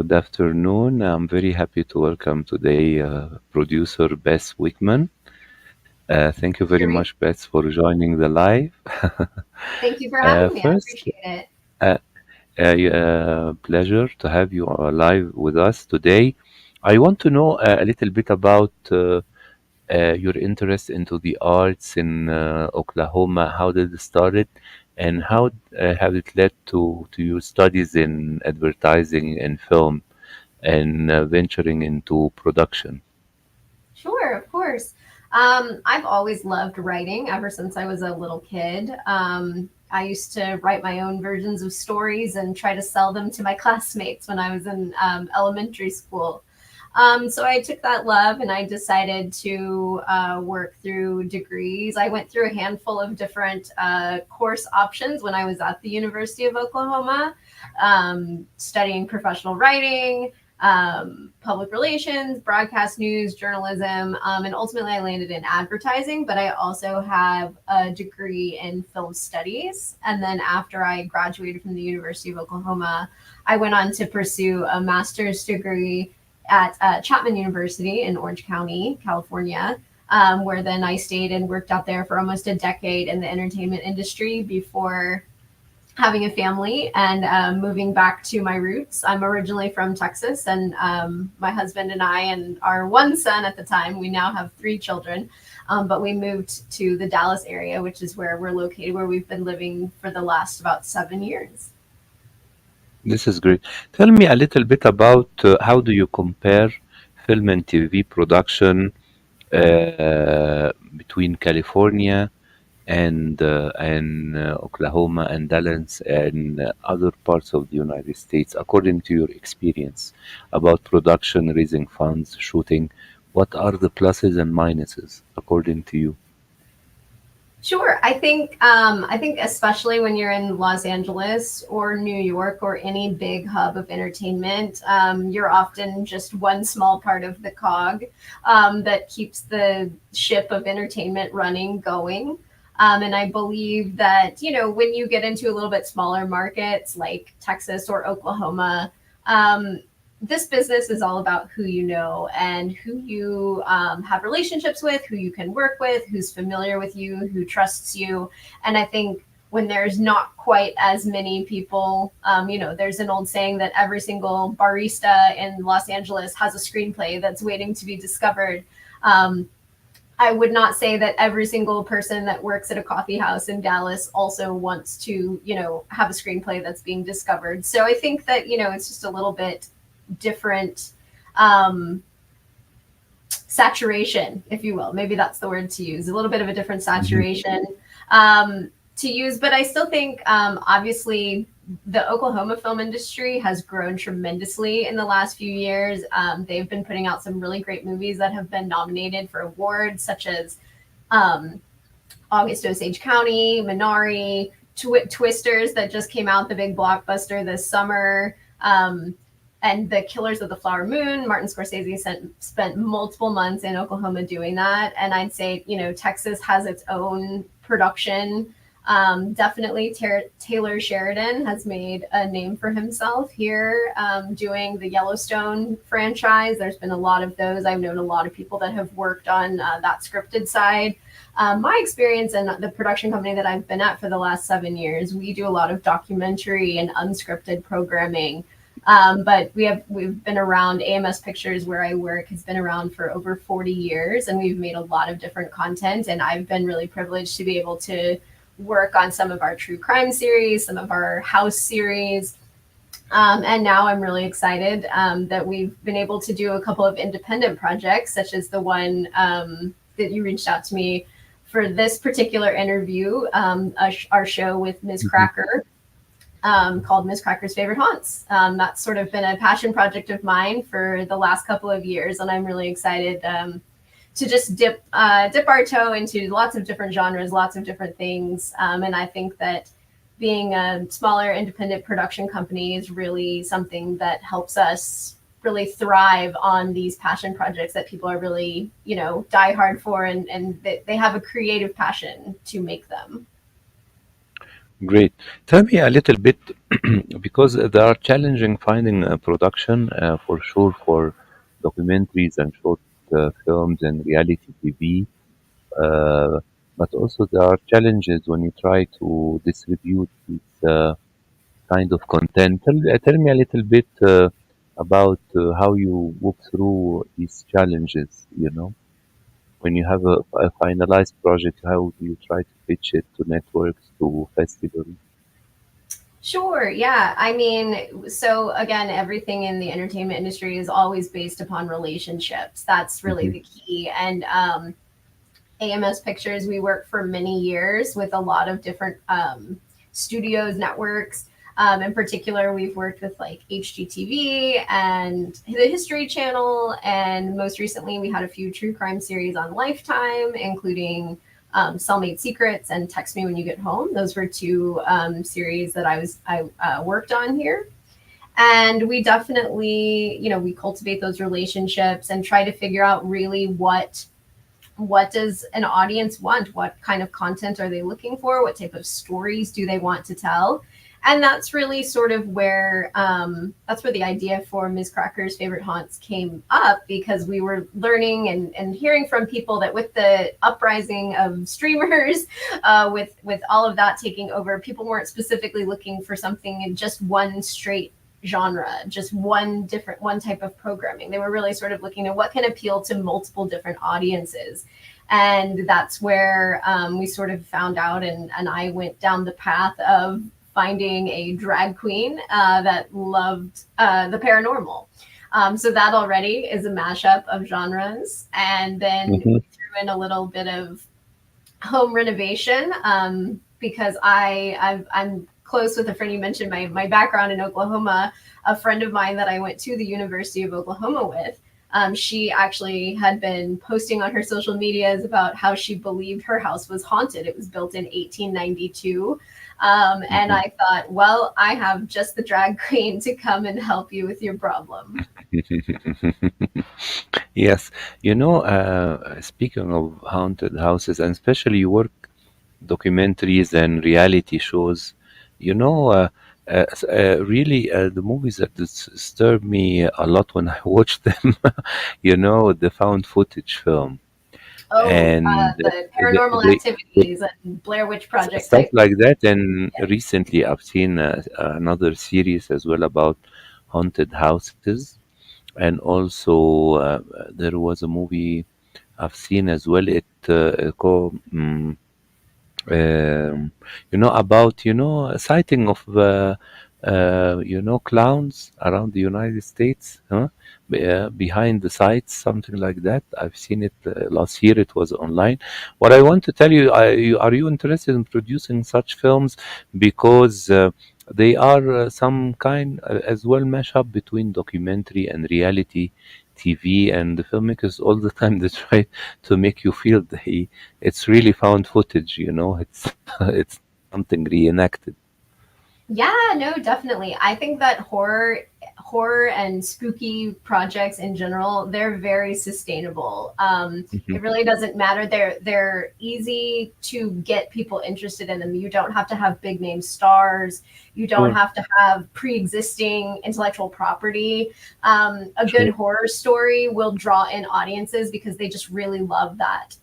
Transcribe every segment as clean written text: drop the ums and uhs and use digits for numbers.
good afternoon. I'm very happy to welcome today producer Beth Wickman. Thank you very Great. much, Beth, for joining the live. Thank you for having me. I First, appreciate it. uh, pleasure to have you live with us today. I want to know a little bit about your interest into the arts in Oklahoma. How did it started, and how have it led to your studies in advertising and film and venturing into production? Sure, of course. I've always loved writing ever since I was a little kid. I used to write my own versions of stories and try to sell them to my classmates when I was in elementary school. So I took that love and I decided to work through degrees. I went through a handful of different course options when I was at the University of Oklahoma, studying professional writing, public relations, broadcast news, journalism, and ultimately I landed in advertising. But I also have a degree in film studies. And then after I graduated from the University of Oklahoma, I went on to pursue a master's degree at Chapman University in Orange County, California, where then I stayed and worked out there for almost a decade in the entertainment industry before having a family and moving back to my roots. I'm originally from Texas, and my husband and I, and our one son at the time, we now have three children. But we moved to the Dallas area, which is where we're located, where we've been living for the last about 7 years. This is great. Tell me a little bit about how do you compare film and TV production between California and Oklahoma and Dallas and other parts of the United States, according to your experience about production, raising funds, shooting. What are the pluses and minuses according to you? Sure. I think especially when you're in Los Angeles or New York or any big hub of entertainment, you're often just one small part of the cog that keeps the ship of entertainment running going. And I believe that, when you get into a little bit smaller markets like Texas or Oklahoma, um, this business is all about who you know and who you have relationships with, who you can work with, who's familiar with you, who trusts you. And I think when there's not quite as many people, there's an old saying that every single barista in Los Angeles has a screenplay that's waiting to be discovered. Um, I would not say that every single person that works at a coffee house in Dallas also wants to, have a screenplay that's being discovered. So I think that, it's just a little bit different um, saturation, if you will. Maybe that's the word to use. A little bit of a different Mhm. saturation to use, but I still think, obviously, the Oklahoma film industry has grown tremendously in the last few years. They've been putting out some really great movies that have been nominated for awards, such as um, August Osage County, Minari, Twisters that just came out, the big blockbuster this summer. And The Killers of the Flower Moon. Martin Scorsese spent multiple months in Oklahoma doing that. And I'd say, Texas has its own production. Definitely Taylor Sheridan has made a name for himself here doing the Yellowstone franchise. There's been a lot of those. I've known a lot of people that have worked on that scripted side. My experience in the production company that I've been at for the last 7 years, we do a lot of documentary and unscripted programming. But we've been around. AMS Pictures, where I work, has been around for over 40 years, and we've made a lot of different content. And I've been really privileged to be able to work on some of our true crime series, some of our house series. And now I'm really excited that we've been able to do a couple of independent projects, such as the one that you reached out to me for this particular interview, our show with Ms. Mhm. Cracker, called Miss Cracker's Favorite Haunts. That's sort of been a passion project of mine for the last couple of years, and I'm really excited to just dip our toe into lots of different genres, lots of different things. And I think that being a smaller independent production company is really something that helps us really thrive on these passion projects that people are really, die hard for, and they have a creative passion to make them. Great. Tell me a little bit because they are challenging finding a production for sure for documentaries and short films and reality TV. Uh, but also there are challenges when you try to distribute this kind of content. Tell me a little bit about how you walk through these challenges, you know, when you have a finalized project, how do you try to pitch it to networks, to festivals? Sure. Yeah. I mean, so again, everything in the entertainment industry is always based upon relationships. That's really Hmm. the key. And AMS Pictures, we worked for many years with a lot of different studios, networks. In particular, we've worked with like HGTV and the History Channel, and most recently, we had a few true crime series on Lifetime, including Cellmate Secrets and Text Me When You Get Home. Those were two series that I worked on here. And we definitely, we cultivate those relationships and try to figure out really what does an audience want, what kind of content are they looking for, what type of stories do they want to tell. And that's really sort of where that's where the idea for Ms. Cracker's Favorite Haunts came up, because we were learning and hearing from people that with the uprising of streamers, with all of that taking over, people weren't specifically looking for something in just one straight genre, just one type of programming. They were really sort of looking at what can appeal to multiple different audiences. And that's where we sort of found out, and I went down the path of finding a drag queen that loved the paranormal. So that already is a mashup of genres. And then Hmm. we threw in a little bit of home renovation, because I'm close with a friend. You mentioned my background in Oklahoma. A friend of mine that I went to the University of Oklahoma with, she actually had been posting on her social medias about how she believed her house was haunted. It was built in 1892. And Hmm. I thought, well, I have just the drag queen to come and help you with your problem. Yes, you know, speaking of haunted houses, and especially you work documentaries and reality shows, you know, really the movies that disturb me a lot when I watch them, you know, the found footage film, Oh, and the they, paranormal they, they activities and Blair Witch Project stuff type. like that. And recently, I've seen another series as well about haunted houses, and also there was a movie I've seen as well. It called. You know about a sighting of clowns around the United States, huh? Behind the sites, something like that. I've seen it last year. It was online. What I want to tell you, are you interested in producing such films? Because they are some kind as well mashup between documentary and reality TV, and the filmmakers all the time they try to make you feel it's really found footage, you know. It's it's not something reenacted. Yeah, no, definitely. I think that horror and spooky projects in general, they're very sustainable. Hmm. It really doesn't matter. They're easy to get people interested in them. You don't have to have big name stars. You don't Sure, have to have pre-existing intellectual property. A good sure. horror story will draw in audiences because they just really love that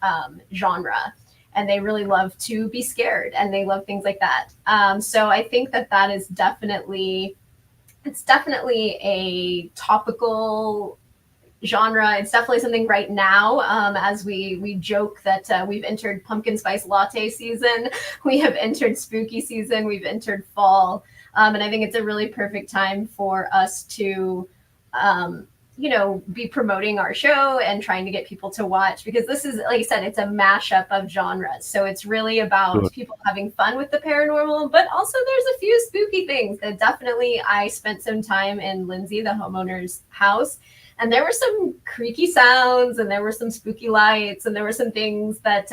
genre, and they really love to be scared, and they love things like that. So I think that that is definitely, it's definitely a topical genre. It's definitely something right now, as we joke that we've entered pumpkin spice latte season, we have entered spooky season, we've entered fall, and I think it's a really perfect time for us to um, be promoting our show and trying to get people to watch, because this is, like I said, it's a mashup of genres. So it's really about Sure. people having fun with the paranormal, but also there's a few spooky things that definitely, I spent some time in Lindsay, the homeowner's house, and there were some creaky sounds, and there were some spooky lights, and there were some things that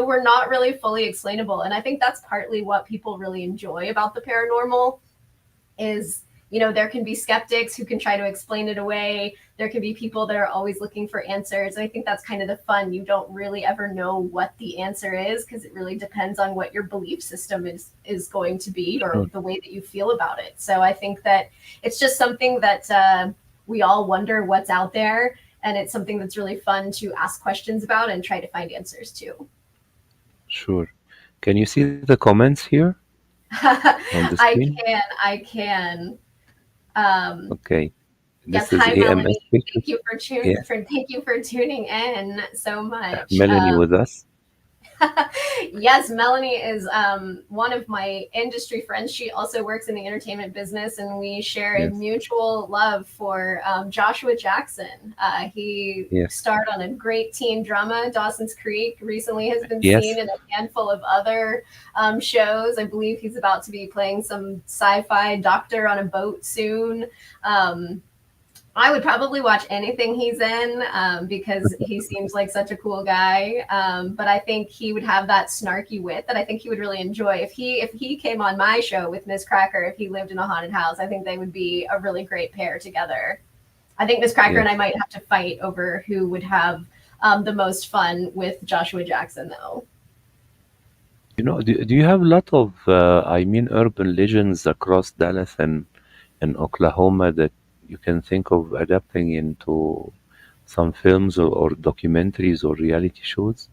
were not really fully explainable. And I think that's partly what people really enjoy about the paranormal is, there can be skeptics who can try to explain it away. There can be people that are always looking for answers. And I think that's kind of the fun. You don't really ever know what the answer is because it really depends on what your belief system is going to be, or Sure, the way that you feel about it. So I think that it's just something that we all wonder what's out there, and it's something that's really fun to ask questions about and try to find answers to. sure. Can you see the comments here on the I screen? I can. Um, Okay. yes, This is hi AMS Melanie. pictures. Yes. Thank you for tuning in so much. Melanie with us. Yes, Melanie is one of my industry friends. She also works in the entertainment business, and we share a Yes. mutual love for Joshua Jackson. He Yes. starred on a great teen drama, Dawson's Creek. Recently, has been seen Yes. in a handful of other shows. I believe he's about to be playing some sci-fi doctor on a boat soon. Um, I would probably watch anything he's in because he seems like such a cool guy. But I think he would have that snarky wit that I think he would really enjoy. If he came on my show with Miss Cracker, if he lived in a haunted house, I think they would be a really great pair together. I think Miss Cracker and I Yes. might have to fight over who would have the most fun with Joshua Jackson, though. Do you have a lot of, urban legends across Dallas and Oklahoma that you can think of adapting into some films or documentaries or reality shows?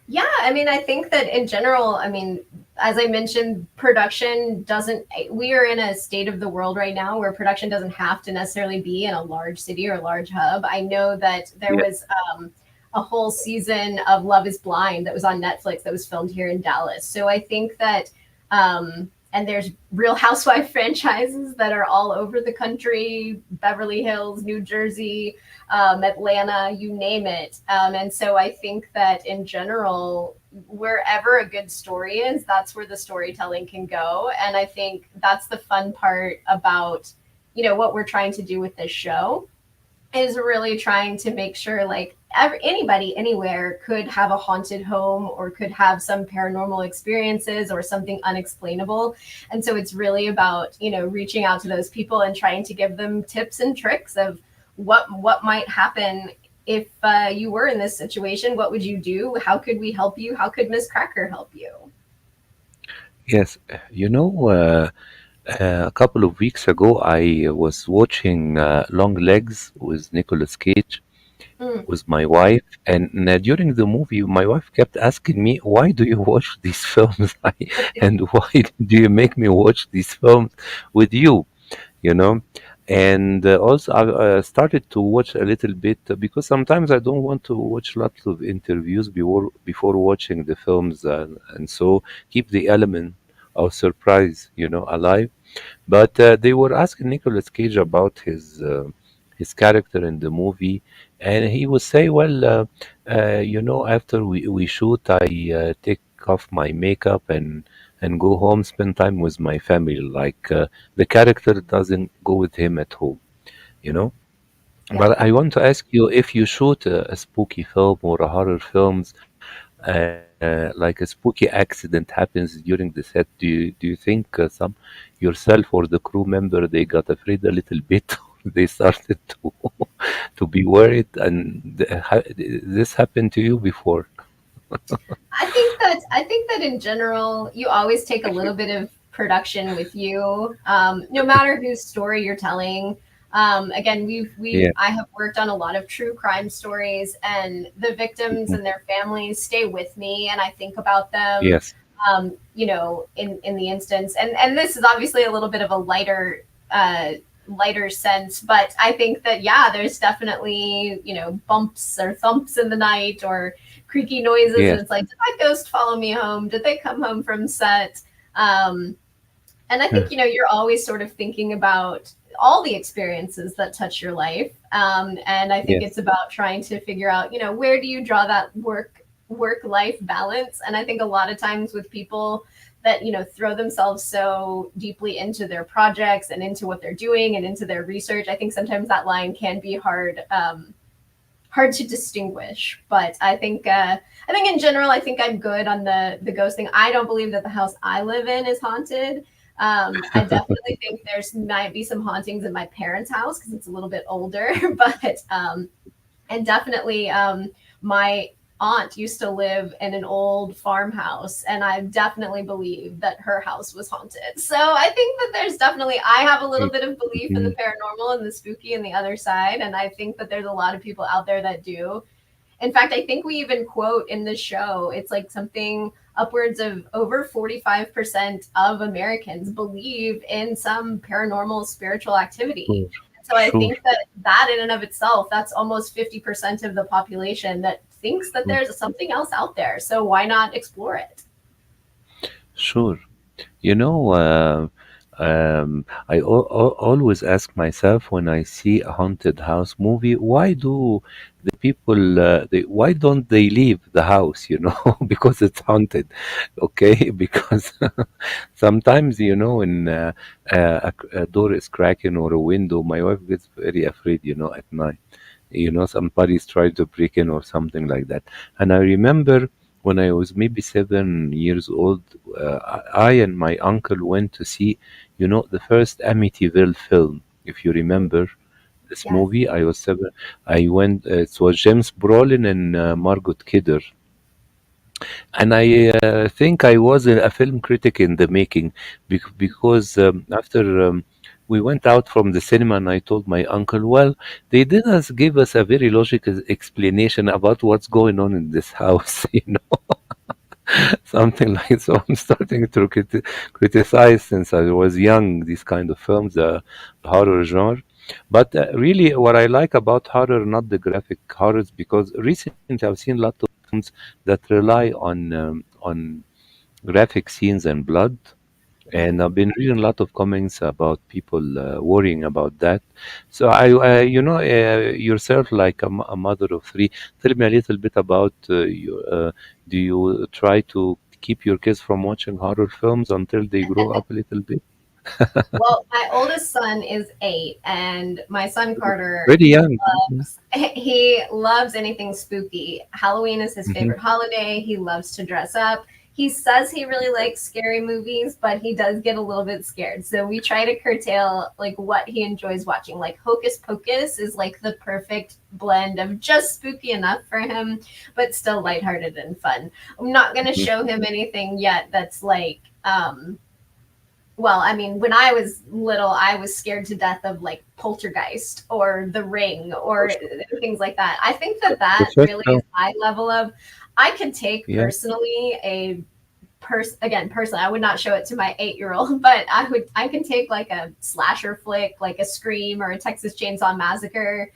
Yeah, I mean, I think that in general, I mean, as I mentioned, production doesn't, we are in a state of the world right now where production doesn't have to necessarily be in a large city or a large hub. I know that there Yeah. was a whole season of Love is Blind that was on Netflix that was filmed here in Dallas. So I think that, and there's Real Housewife franchises that are all over the country, Beverly Hills, New Jersey, Atlanta, you name it. And so I think that in general, wherever a good story is, that's where the storytelling can go. And I think that's the fun part about, what we're trying to do with this show is really trying to make sure like anybody anywhere could have a haunted home or could have some paranormal experiences or something unexplainable. And so it's really about reaching out to those people and trying to give them tips and tricks of what might happen if you were in this situation. What would you do? How could we help you? How could Miss Cracker help you? Yes. You know, a couple of weeks ago, I was watching Long Legs with Nicolas Cage Mm. with my wife, and during the movie, my wife kept asking me, "Why do you watch these films? And why do you make me watch these films with you?" You know. And also, I started to watch a little bit because sometimes I don't want to watch lots of interviews before watching the films, and so keep the element of surprise, alive. But they were asking Nicolas Cage about his character in the movie, and he would say, "Well, after we shoot, I take off my makeup and go home, spend time with my family. Like the character doesn't go with him at home, you know." Yeah. But I want to ask you, if you shoot a spooky film or a horror films, like a spooky accident happens during the set, do you think some yourself or the crew member they got afraid a little bit, they started to to be worried, and this happened to you before? I think that in general, you always take a little bit of production with you, no matter whose story you're telling. Again, Yeah. I have worked on a lot of true crime stories, and the victims Mhm. and their families stay with me, and I think about them. Yes. In the instance, and this is obviously a little bit of a lighter sense, but I think that yeah, there's definitely bumps or thumps in the night or creaky noises, and Yes. it's like, did my ghost follow me home? Did they come home from set? Um, and I think you're always sort of thinking about all the experiences that touch your life, and I think Yes. it's about trying to figure out where do you draw that work life balance. And I think a lot of times with people that throw themselves so deeply into their projects and into what they're doing and into their research, I think sometimes that line can be hard to distinguish. But I think in general, I think I'm good on the ghost thing. I don't believe that the house I live in is haunted. I definitely think there's might be some hauntings in my parents' house because it's a little bit older, but and definitely my aunt used to live in an old farmhouse, and I definitely believe that her house was haunted. So I think that there's definitely, I have a little bit of belief in the Mhm. paranormal and the spooky and the other side, and I think that there's a lot of people out there that do. In fact, I think we even quote in the show, it's like something upwards of over 45% of Americans believe in some paranormal spiritual activity. Sure, So I sure, think that that in and of itself, that's almost 50% of the population that thinks that sure, there's something else out there. So why not explore it? sure. You know, I always ask myself when I see a haunted house movie, why do the people, why don't they leave the house? You know, because it's haunted, okay? Because sometimes, you know, when a door is cracking or a window, my wife gets very afraid, you know, at night. You know, somebody's tried to break in or something like that. And I remember when I was maybe 7 years old, I and my uncle went to see, you know, the first Amityville film. If you remember this Yes. movie, I was 7. I went. It was James Brolin and Margot Kidder, and I think I was a film critic in the making, because after we went out from the cinema, and I told my uncle, well, they didn't give us a very logical explanation about what's going on in this house, you know, something like so. I'm starting to criticize since I was young these kind of films, the horror genre. But really, what I like about horror, not the graphic horrors, because recently I've seen a lot of films that rely on graphic scenes and blood. And Mhm. I've been reading a lot of comments about people worrying about that. So you know, yourself, like a mother of three, tell me a little bit about you. Do you try to keep your kids from watching horror films until they grow up a little bit? Well, my oldest son is 8, and my son Carter, Very young. Mhm. he loves anything spooky. Halloween is his Mhm. favorite holiday. He loves to dress up. He says he really likes scary movies, but he does get a little bit scared. So we try to curtail like what he enjoys watching. Like Hocus Pocus is like the perfect blend of just spooky enough for him, but still lighthearted and fun. I'm not going to show him anything yet that's like well, I mean, when I was little, I was scared to death of like Poltergeist or The Ring For or sure. things like that. I think that The that first really is film. my level of. I could take Yeah. personally a again personally I would not show it to my 8 year old, but I can take like a slasher flick like a Scream or a Texas Chainsaw Massacre,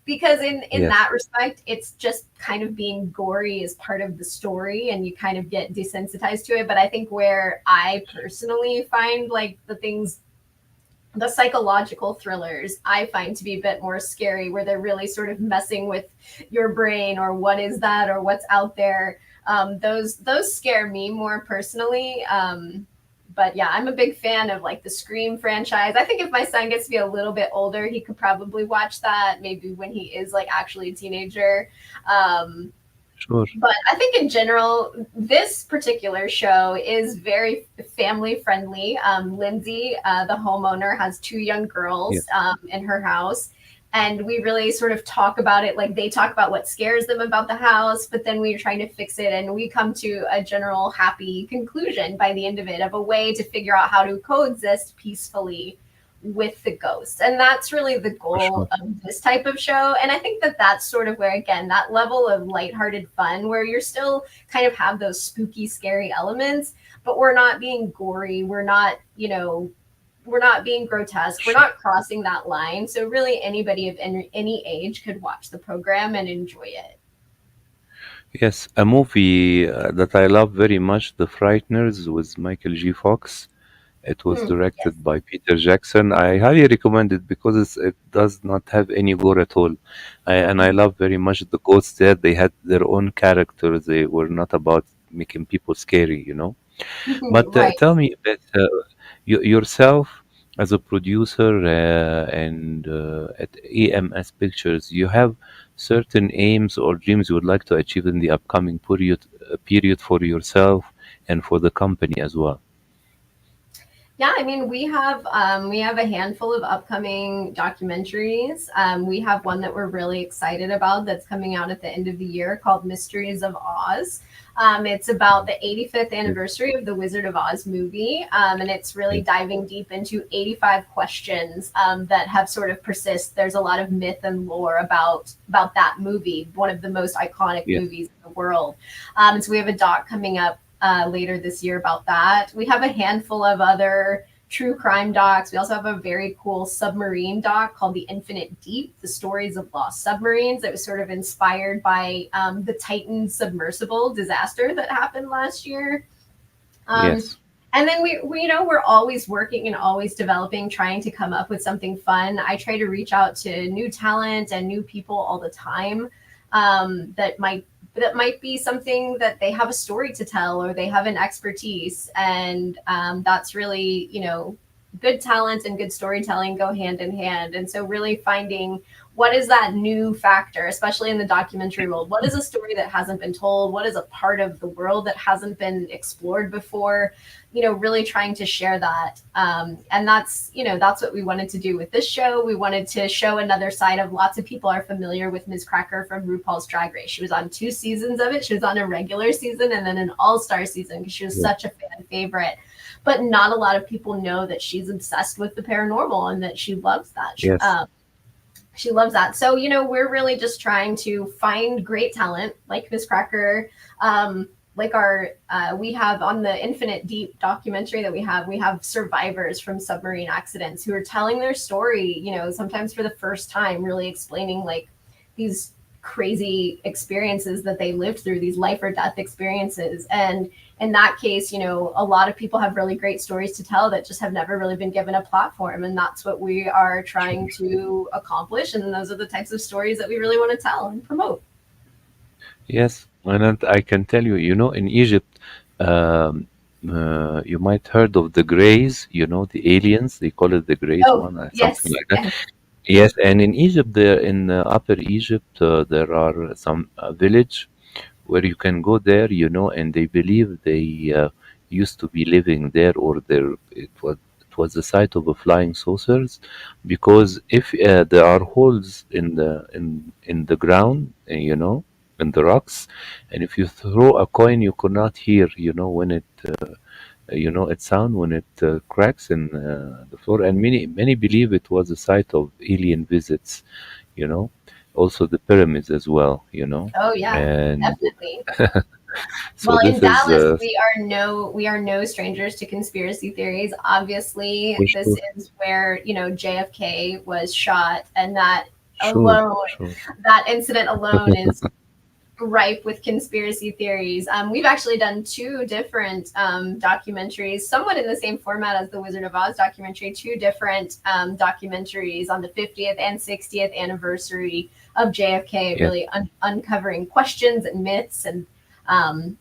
because in Yes. that respect it's just kind of being gory as part of the story and you kind of get desensitized to it. But I think where I personally find like the psychological thrillers I find to be a bit more scary, where they're really sort of messing with your brain or what is that or what's out there. Those scare me more personally. But yeah, I'm a big fan of like the Scream franchise. I think if my son gets to be a little bit older, he could probably watch that maybe when he is like actually a teenager. Um, Sure. but I think in general, this particular show is very family friendly. Lindsay, the homeowner, has two young girls Yes. in her house. And we really sort of talk about it. Like they talk about what scares them about the house, but then we're trying to fix it. And we come to a general happy conclusion by the end of it, of a way to figure out how to coexist peacefully with the ghost. And that's really the For goal sure. of this type of show. And I think that that's sort of where, again, that level of lighthearted fun, where you're still kind of have those spooky, scary elements, but we're not being gory. We're not, we're not being grotesque. We're Sure. not crossing that line. So really anybody of any age could watch the program and enjoy it. Yes, a movie that I love very much, The Frighteners, with Michael G. Fox. It was Yes. directed by Peter Jackson. I highly recommend it because it does not have any gore at all. And I love very much the ghosts there. They had their own characters. They were not about making people scary, you know. But Right. tell me, Beth, yourself as a producer and at EMS Pictures, you have certain aims or dreams you would like to achieve in the upcoming period for yourself and for the company as well. Yeah, I mean, we have a handful of upcoming documentaries. We have one that we're really excited about that's coming out at the end of the year called Mysteries of Oz. It's about the 85th Yes, anniversary of the Wizard of Oz movie, and it's really yes, diving deep into 85 questions that have sort of persist. There's a lot of myth and lore about that movie, one of the most iconic yes, movies in the world. And so we have a doc coming up later this year about that. We have a handful of other true crime docs. We also have a very cool submarine doc called The Infinite Deep, the stories of lost submarines. It was sort of inspired by the Titan submersible disaster that happened last year. Um, yes, and then you know, we're always working and always developing, trying to come up with something fun. I try to reach out to new talent and new people all the time that might be something that they have a story to tell or they have an expertise, and that's really, you know, good talent and good storytelling go hand in hand. And so really finding what is that new factor, especially in the documentary world. What is a story that hasn't been told? What is a part of the world that hasn't been explored before? You know, really trying to share that. And that's, you know, that's what we wanted to do with this show. We wanted to show another side of, lots of people are familiar with Ms. Cracker from RuPaul's Drag Race. She was on 2 seasons of it. She was on a regular season and then an all-star season because she was yes, such a fan favorite. But not a lot of people know that she's obsessed with the paranormal and that she loves that. yes, She loves that. So, you know, we're really just trying to find great talent like Miss Cracker. Like we have on the Infinite Deep documentary that we have survivors from submarine accidents who are telling their story, you know, sometimes for the first time, really explaining like these crazy experiences that they lived through, these life or death experiences. And in that case, you know, a lot of people have really great stories to tell that just have never really been given a platform. And that's what we are trying sure. to accomplish. And those are the types of stories that we really want to tell and promote. Yes, and I can tell you, in Egypt, you might heard of the Greys, the aliens. They call it the Greys Oh, one, something yes. like that. Yes, and in Egypt, there in Upper Egypt, there are some village where you can go there, and they believe they used to be living there, or it was the site of a flying saucers, because if there are holes in the ground, in the rocks, and if you throw a coin, you could not hear, when it sound when it cracks in the floor, and many believe it was a site of alien visits, you know, also the pyramids as well, Oh, yeah, and definitely. so Well, in this is Dallas, we are no strangers to conspiracy theories. for Obviously, this sure, is where, you know, JFK was shot, and that sure, alone, sure. that incident alone is ripe with conspiracy theories. We've actually done two different documentaries, somewhat in the same format as the Wizard of Oz documentary, two different documentaries on the 50th and 60th anniversary of JFK, Yes, really uncovering questions and myths and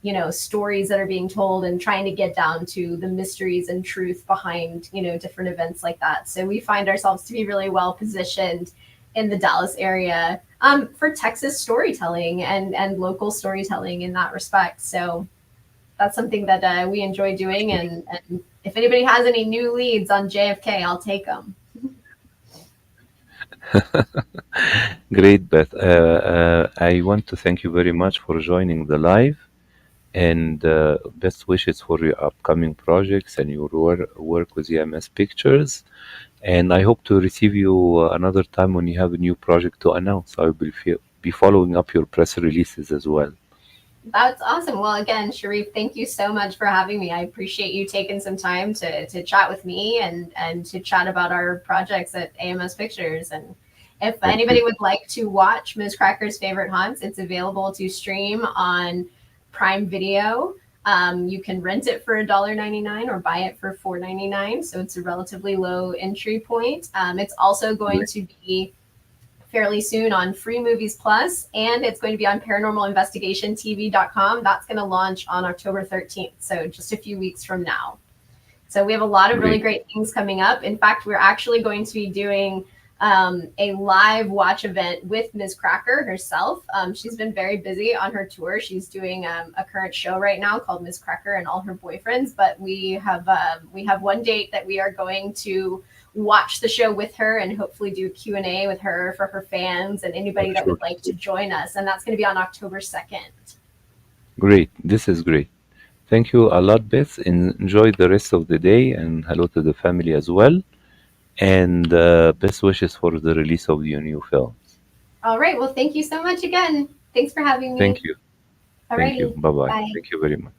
you know, stories that are being told and trying to get down to the mysteries and truth behind, you know, different events like that. So we find ourselves to be really well positioned in the Dallas area for Texas storytelling and local storytelling in that respect. So that's something that we enjoy doing. sure. And if anybody has any new leads on JFK, I'll take them. Great, Beth. I want to thank you very much for joining the live, and best wishes for your upcoming projects and your work with EMS Pictures. And I hope to receive you another time when you have a new project to announce. I will be following up your press releases as well. That's awesome. Well, again, Sharif, thank you so much for having me. I appreciate you taking some time to chat with me and to chat about our projects at AMS Pictures. And if Thank anybody you. would like to watch Ms. Cracker's Favorite Haunts, it's available to stream on Prime Video. You can rent it for $1.99 or buy it for $4.99. So it's a relatively low entry point. It's also going Great. to be fairly soon on Free Movies Plus, and it's going to be on paranormalinvestigationtv.com. That's going to launch on October 13th, so just a few weeks from now. So we have a lot of really Great. great things coming up. In fact, we're actually going to be doing a live watch event with Ms. Cracker herself. She's been very busy on her tour. She's doing a current show right now called Ms. Cracker and All Her Boyfriends. But we have one date that we are going to watch the show with her and hopefully do Q&A with her for her fans and Oh, anybody that sure. would like to join us. And that's going to be on October 2nd. Great. This is great. Thank you a lot, Beth. Enjoy the rest of the day and hello to the family as well. And best wishes for the release of your new films. All right. Well, thank you so much again. Thanks for having me. Thank you. Thank you. Alrighty. Bye bye. Bye. Thank you very much.